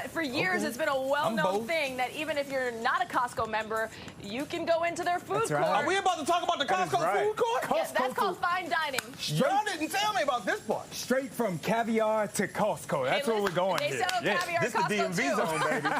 For years, it's been a well-known thing that even if you're not a Costco member, you can go into their food court. Are we about to talk about the Costco food court? Yes, that's called fine dining. Y'all didn't tell me about this part. Straight from caviar to Costco. That's where we're going They here. sell caviar This at is the Costco DMV Zone, baby.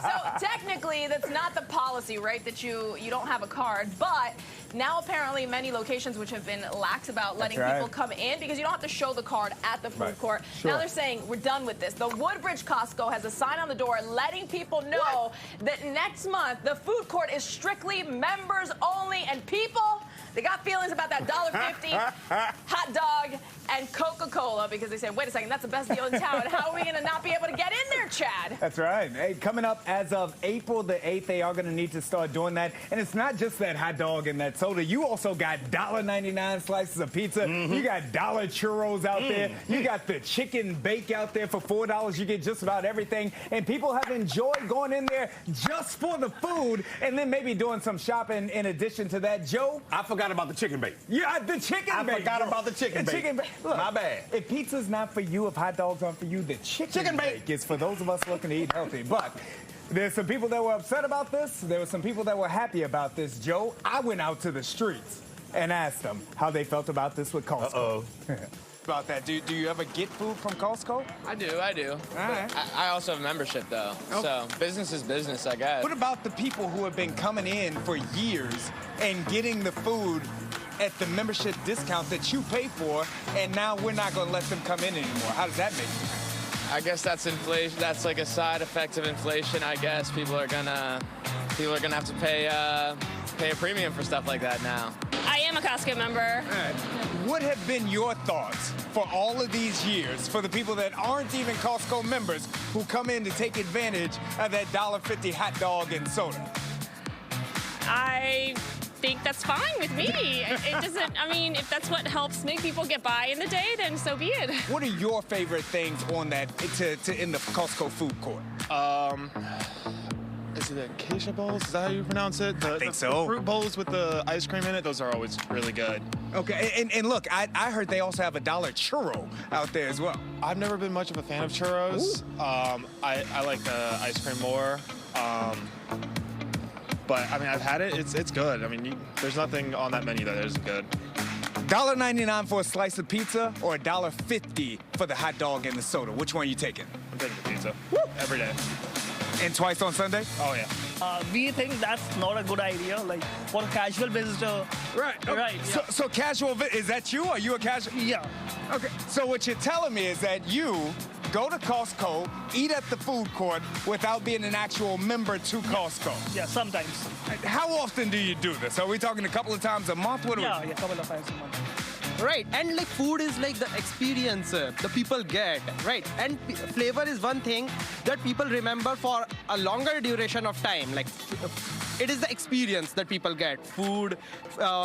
So technically, that's not the policy, right, that you don't have a card. But now apparently many locations which have been lax about letting people come in because you don't have to show the card at the food court. Now they're saying we're done with this. The Woodbridge Costco has a sign on the door letting people know that next month the food court is strictly members only, and people, they got feelings about that $1.50 hot dog and Coca-Cola because they said, wait a second, that's the best deal in town. How are we going to not be able to get in there, Chad? That's right. Hey, coming up as of April the 8th, they are going to need to start doing that. And it's not just that hot dog and that soda. You also got $1.99 slices of pizza. You got dollar churros out there. You got the chicken bake out there for $4. You get just about everything. And people have enjoyed going in there just for the food and then maybe doing some shopping in addition to that. Joe? I forgot about the chicken bake. Yeah, the chicken bake. I forgot about the chicken bake. Look, my bad. If pizza's not for you, if hot dogs aren't for you, the chicken bake is for those of us looking to eat healthy. But there's some people that were upset about this. There were some people that were happy about this. Joe, I went out to the streets and asked them how they felt about this with Costco. About that. Do you ever get food from Costco? I do. All right. I also have a membership, though. Okay. So business is business, I guess. What about the people who have been coming in for years and getting the food at the membership discount that you pay for, and now we're not going to let them come in anymore? How does that make you? I guess that's inflation. That's like a side effect of inflation. I guess people are gonna have to pay a premium for stuff like that now. I am a Costco member. What have been your thoughts for all of these years for the people that aren't even Costco members who come in to take advantage of that $1.50 hot dog and soda? I think that's fine with me. It doesn't, I mean, if that's what helps make people get by in the day, then so be it. What are your favorite things on that in the Costco food court? Is it the acacia bowls? Is that how you pronounce it? I think so. The fruit bowls with the ice cream in it, those are always really good. Okay, and look, I heard they also have a dollar churro out there as well. I've never been much of a fan of churros. I like the ice cream more. But, I mean, I've had it. It's good. I mean, there's nothing on that menu that isn't good. $1.99 for a slice of pizza or $1.50 for the hot dog and the soda? Which one are you taking? I'm taking the pizza every day. And twice on Sunday? Oh, yeah. We think that's not a good idea, like for casual visitor. Right. Right. Yeah. So casual, is that you? Are you a casual? Yeah. Okay. So what you're telling me is that you go to Costco, eat at the food court without being an actual member to Costco. Yeah, sometimes. How often do you do this? Are we talking a couple of times a month? Yeah, a couple of times a month. Right, and like food is like the experience the people get, right? And flavor is one thing that people remember for a longer duration of time. Like it is the experience that people get, food,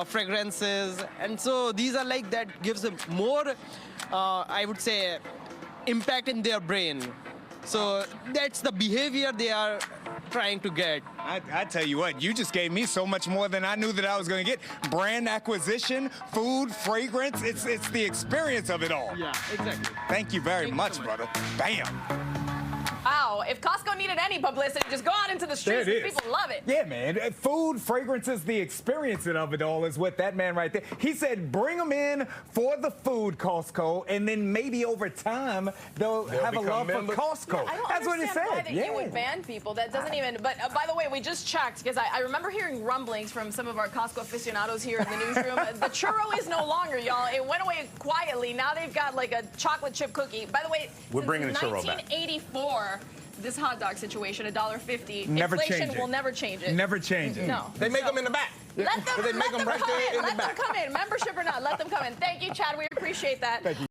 fragrances, and so these are like that gives them more, I would say, impact in their brain. So that's the behavior they are trying to get. I tell you what, you just gave me so much more than I knew that I was going to get. Brand acquisition, food, fragrance, it's the experience of it all. Yeah, exactly. Thank you very much, brother. Bam. Wow, if Costco needed any publicity, just go out into the streets. People love it. Yeah, man. Food, fragrances, the experience of it all is what that man right there. He said bring them in for the food, Costco, and then maybe over time they'll have a love for Costco. Yeah, That's what he said. Why that you would ban people. That doesn't even. But by the way, we just checked because I remember hearing rumblings from some of our Costco aficionados here in the newsroom. The churro is no longer, y'all. It went away quietly. Now they've got like a chocolate chip cookie. By the way, we're bringing the churro back. 1984. This hot dog situation, $1.50. Never Inflation change it. will never change it. Never change it. No. They make them in the back. Let them, They make them right there in the back. Let them come in. Membership or not, let them come in. Thank you, Chad. We appreciate that. Thank you.